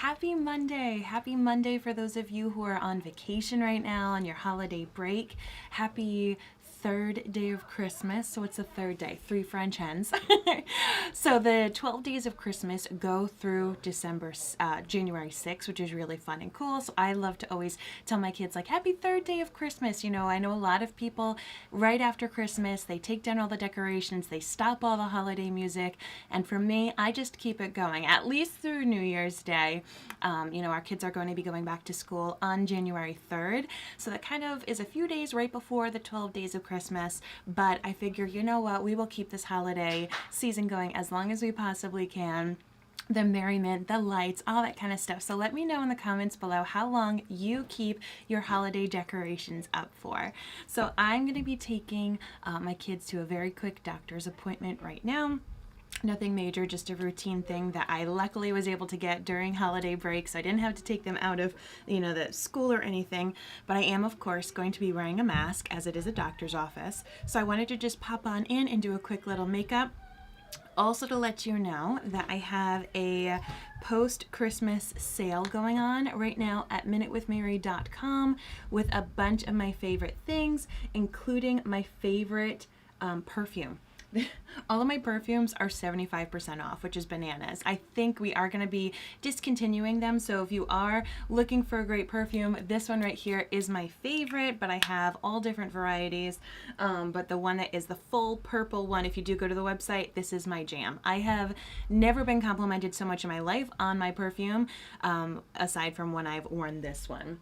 Happy Monday. Happy Monday for those of you who are on vacation right now on your holiday break. Happy third day of Christmas. So it's the third day, 3 French hens. So the 12 days of Christmas go through January 6th, which is really fun and cool. So I love to always tell my kids like, happy third day of Christmas. You know, I know a lot of people right after Christmas, they take down all the decorations, they stop all the holiday music. And for me, I just keep it going at least through New Year's Day. Our kids are going to be going back to school on January 3rd. So that kind of is a few days right before the 12 days of Christmas. But I figure, you know what, we will keep this holiday season going as long as we possibly can. The merriment, the lights, all that kind of stuff. So let me know in the comments below how long you keep your holiday decorations up for. So I'm going to be taking my kids to a very quick doctor's appointment right now. Nothing major, just a routine thing that I luckily was able to get during holiday break, so I didn't have to take them out of, the school or anything. But I am, of course, going to be wearing a mask as it is a doctor's office. So I wanted to just pop on in and do a quick little makeup. Also to let you know that I have a post-Christmas sale going on right now at minutewithmary.com with a bunch of my favorite things, including my favorite perfume. All of my perfumes are 75% off, which is bananas. I think we are going to be discontinuing them. So if you are looking for a great perfume, this one right here is my favorite, but I have all different varieties. But the one that is the full purple one, if you do go to the website, this is my jam. I have never been complimented so much in my life on my perfume, aside from when I've worn this one.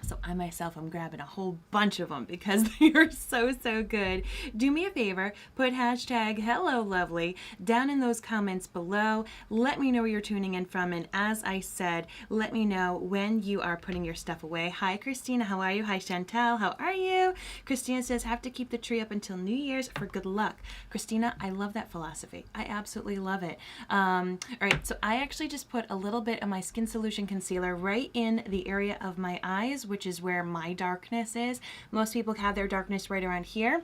So I myself am grabbing a whole bunch of them because they are so good. Do me a favor, put hashtag hello lovely down in those comments below. Let me know where you're tuning in from, and as I said, let me know when you are putting your stuff away. Hi Christina, how are you? Hi Chantel, how are you? Christina says have to keep the tree up until New Year's for good luck. Christina, I love that philosophy. I absolutely love it. All right, so I actually just put a little bit of my Skin Solution concealer right in the area of my eyes, which is where my darkness is. Most people have their darkness right around here.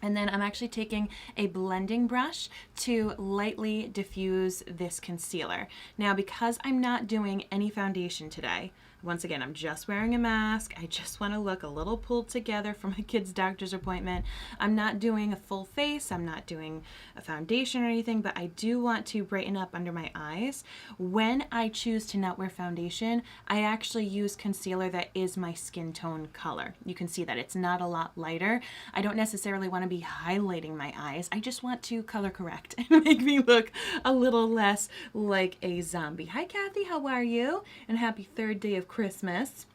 And then I'm actually taking a blending brush to lightly diffuse this concealer. Now, because I'm not doing any foundation today, once again, I'm just wearing a mask. I just want to look a little pulled together for my kid's doctor's appointment. I'm not doing a full face. I'm not doing a foundation or anything, but I do want to brighten up under my eyes. When I choose to not wear foundation, I actually use concealer that is my skin tone color. You can see that it's not a lot lighter. I don't necessarily want to be highlighting my eyes. I just want to color correct and make me look a little less like a zombie. Hi Kathy, how are you? And happy third day of Christmas.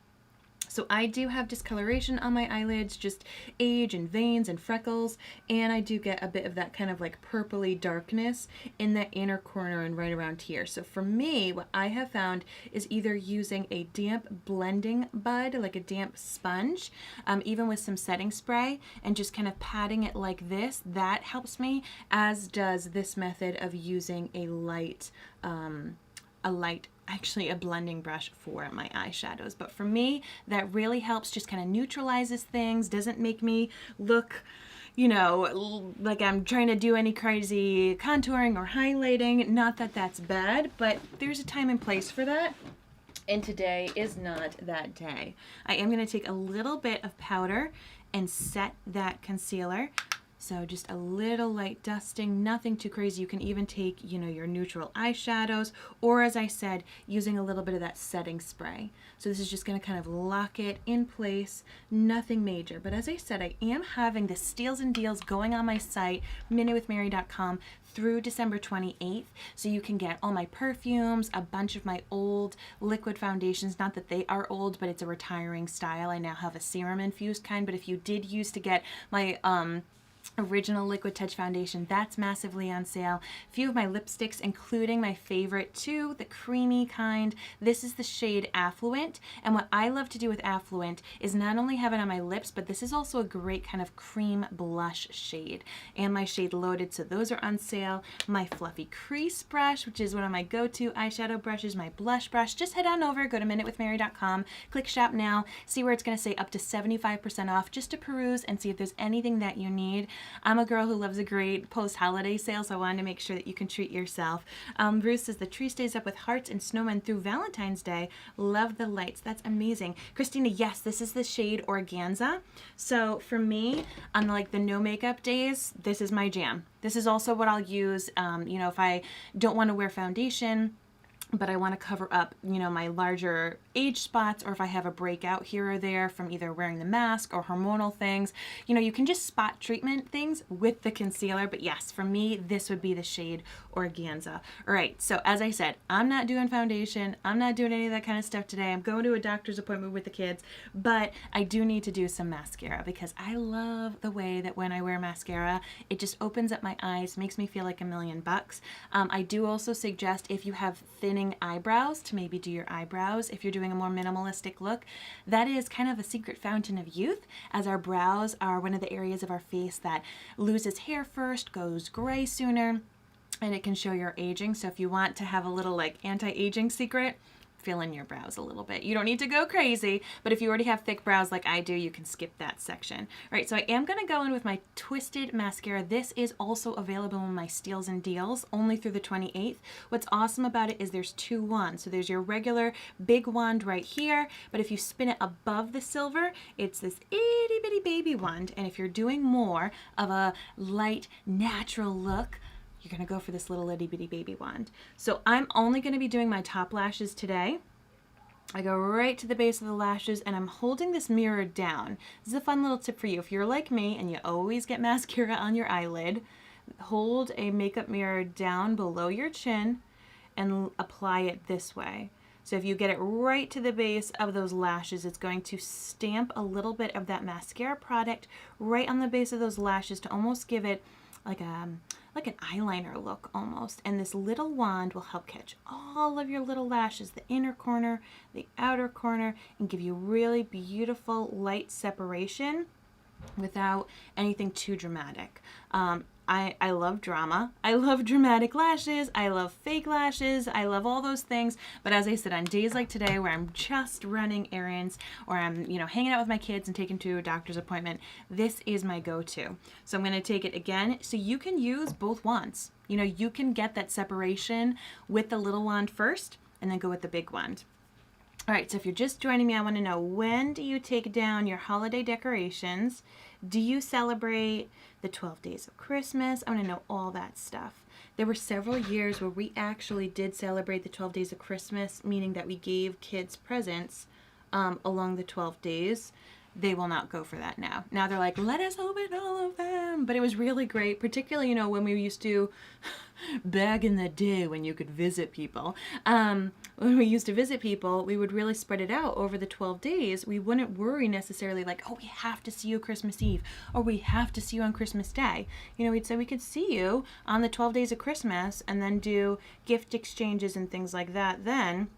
So I do have discoloration on my eyelids, just age and veins and freckles, and I do get a bit of that kind of like purpley darkness in that inner corner and right around here. So for me, what I have found is either using a damp blending bud, like a damp sponge, even with some setting spray, and just kind of patting it like this. That helps me, as does this method of using a actually a blending brush for my eyeshadows. But for me, that really helps, just kind of neutralizes things, doesn't make me look, like I'm trying to do any crazy contouring or highlighting. Not that that's bad, but there's a time and place for that. And today is not that day. I am going to take a little bit of powder and set that concealer. So just a little light dusting, nothing too crazy. You can even take, your neutral eyeshadows, or as I said, using a little bit of that setting spray. So this is just going to kind of lock it in place, nothing major. But as I said, I am having the steals and deals going on my site, minutewithmary.com, through December 28th. So you can get all my perfumes, a bunch of my old liquid foundations. Not that they are old, but it's a retiring style. I now have a serum infused kind, but if you did use to get my original Liquid Touch foundation, that's massively on sale. A few of my lipsticks, including my favorite too, the creamy kind. This is the shade Affluent, and what I love to do with Affluent is not only have it on my lips, but this is also a great kind of cream blush shade, and my shade Loaded, so those are on sale. My fluffy crease brush, which is one of my go-to eyeshadow brushes, my blush brush. Just head on over, go to minutewithmary.com, click shop now, see where it's going to say up to 75% off, just to peruse and see if there's anything that you need. I'm a girl who loves a great post-holiday sale, so I wanted to make sure that you can treat yourself. Bruce says the tree stays up with hearts and snowmen through Valentine's Day. Love the lights. That's amazing. Christina, yes, this is the shade Organza. So for me, on like the no makeup days, this is my jam. This is also what I'll use, you know, if I don't want to wear foundation, but I want to cover up, you know, my larger age spots, or if I have a breakout here or there from either wearing the mask or hormonal things. You know, you can just spot treatment things with the concealer, but yes, for me, this would be the shade Organza. All right, so as I said, I'm not doing foundation. I'm not doing any of that kind of stuff today. I'm going to a doctor's appointment with the kids, but I do need to do some mascara because I love the way that when I wear mascara, it just opens up my eyes, makes me feel like $1,000,000. I do also suggest if you have thinning eyebrows to maybe do your eyebrows if you're doing a more minimalistic look. That is kind of a secret fountain of youth, as our brows are one of the areas of our face that loses hair first, goes gray sooner, and it can show your aging. So if you want to have a little like anti-aging secret, fill in your brows a little bit. You don't need to go crazy, but if you already have thick brows like I do, you can skip that section. All right, so I am going to go in with my Twisted mascara. This is also available in my Steals and Deals only through the 28th. What's awesome about it is there's two wands. So there's your regular big wand right here, but if you spin it above the silver, it's this itty bitty baby wand. And if you're doing more of a light, natural look, you're going to go for this little itty bitty baby wand. So I'm only going to be doing my top lashes today. I go right to the base of the lashes and I'm holding this mirror down. This is a fun little tip for you. If you're like me and you always get mascara on your eyelid, hold a makeup mirror down below your chin and apply it this way. So if you get it right to the base of those lashes, it's going to stamp a little bit of that mascara product right on the base of those lashes to almost give it like an eyeliner look almost. And this little wand will help catch all of your little lashes, the inner corner, the outer corner, and give you really beautiful light separation without anything too dramatic. I love drama. I love dramatic lashes. I love fake lashes. I love all those things. But as I said, on days like today where I'm just running errands or I'm, you know, hanging out with my kids and taking to a doctor's appointment, this is my go-to. So I'm going to take it again. So you can use both wands. You know, you can get that separation with the little wand first and then go with the big wand. All right, so if you're just joining me, I want to know, when do you take down your holiday decorations? Do you celebrate the 12 days of Christmas? I want to know all that stuff. There were several years where we actually did celebrate the 12 days of Christmas, meaning that we gave kids presents along the 12 days. They will not go for that now. Now they're like, let us open all of them. But it was really great, particularly, you know, when we used to, back in the day when you could visit people, when we used to visit people, we would really spread it out over the 12 days. We wouldn't worry necessarily like, oh, we have to see you Christmas Eve, or we have to see you on Christmas Day. You know, we'd say we could see you on the 12 days of Christmas and then do gift exchanges and things like that then,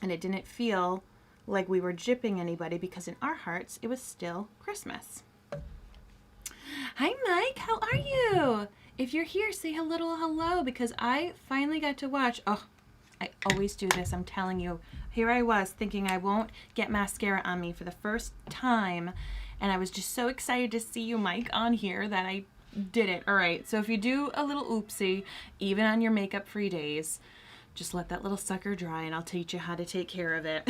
and it didn't feel like we were gypping anybody because in our hearts it was still Christmas. Hi Mike, how are you? If you're here, say a little hello because I finally got to watch. Oh, I always do this, I'm telling you. Here I was thinking I won't get mascara on me for the first time, and I was just so excited to see you, Mike, on here that I did it. All right, so if you do a little oopsie, even on your makeup-free days, just let that little sucker dry and I'll teach you how to take care of it.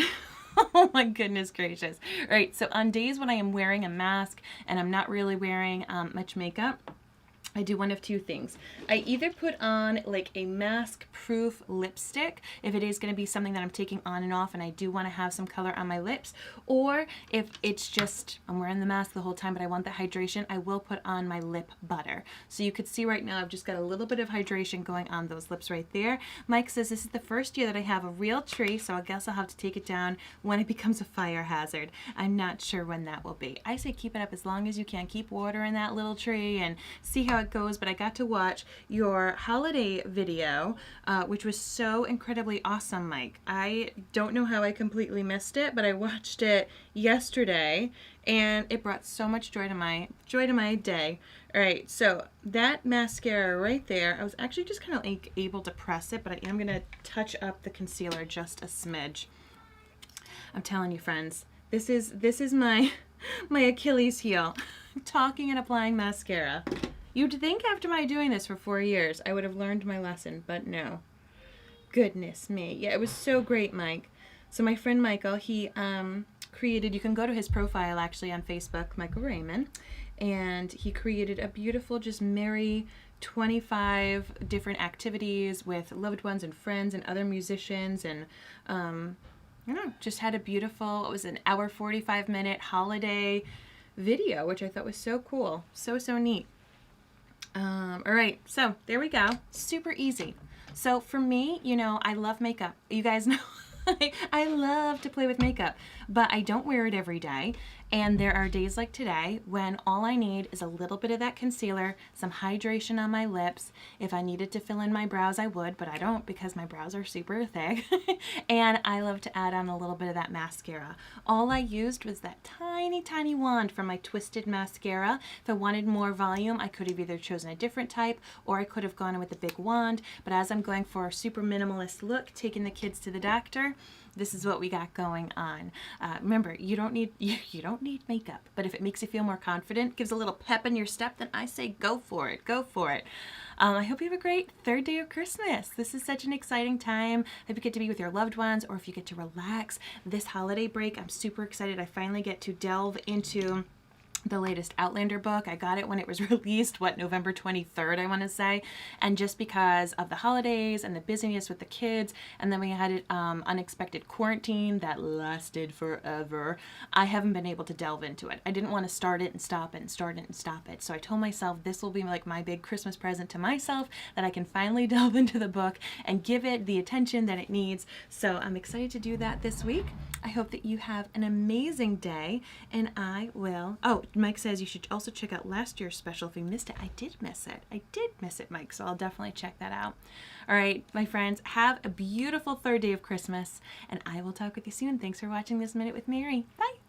Oh my goodness gracious. All right, so on days when I am wearing a mask and I'm not really wearing much makeup, I do one of two things. I either put on like a mask-proof lipstick if it is going to be something that I'm taking on and off and I do want to have some color on my lips, or if it's just I'm wearing the mask the whole time but I want the hydration, I will put on my lip butter. So you could see right now I've just got a little bit of hydration going on those lips right there. Mike says this is the first year that I have a real tree, so I guess I'll have to take it down when it becomes a fire hazard. I'm not sure when that will be. I say keep it up as long as you can. Keep watering that little tree and see how it goes. But I got to watch your holiday video, which was so incredibly awesome, Mike. I don't know how I completely missed it, but I watched it yesterday and it brought so much joy to my day. All right, so that mascara right there, I was actually just kind of like able to press it, but I am gonna touch up the concealer just a smidge. I'm telling you, friends, this is my Achilles heel, talking and applying mascara. You'd think after my doing this for 4 years, I would have learned my lesson, but no. Goodness me. Yeah, it was so great, Mike. So my friend Michael, he created, you can go to his profile actually on Facebook, Michael Raymond, and he created a beautiful, just merry 25 different activities with loved ones and friends and other musicians, and just had a beautiful, it was an hour 45-minute holiday video, which I thought was so cool. So neat. All right, so there we go. Super easy. So for me, I love makeup. You guys know I love to play with makeup, but I don't wear it every day. And there are days like today when all I need is a little bit of that concealer, some hydration on my lips. If I needed to fill in my brows, I would, but I don't because my brows are super thick. And I love to add on a little bit of that mascara. All I used was that tiny, tiny wand from my Twisted mascara. If I wanted more volume, I could have either chosen a different type or I could have gone in with the big wand. But as I'm going for a super minimalist look, taking the kids to the doctor, this is what we got going on. Remember, you don't need makeup, but if it makes you feel more confident, gives a little pep in your step, then I say go for it. Go for it. I hope you have a great third day of Christmas. This is such an exciting time. I hope you get to be with your loved ones, or if you get to relax this holiday break. I'm super excited. I finally get to delve into the latest Outlander book. I got it when it was released, November 23rd, I want to say. And just because of the holidays and the busyness with the kids, and then we had an unexpected quarantine that lasted forever, I haven't been able to delve into it. I didn't want to start it and stop it and start it and stop it. So I told myself this will be like my big Christmas present to myself, that I can finally delve into the book and give it the attention that it needs. So I'm excited to do that this week. I hope that you have an amazing day, and I will... Oh, Mike says you should also check out last year's special if you missed it. I did miss it, Mike, so I'll definitely check that out. All right, my friends, have a beautiful third day of Christmas, and I will talk with you soon. Thanks for watching this Minute with Mary. Bye.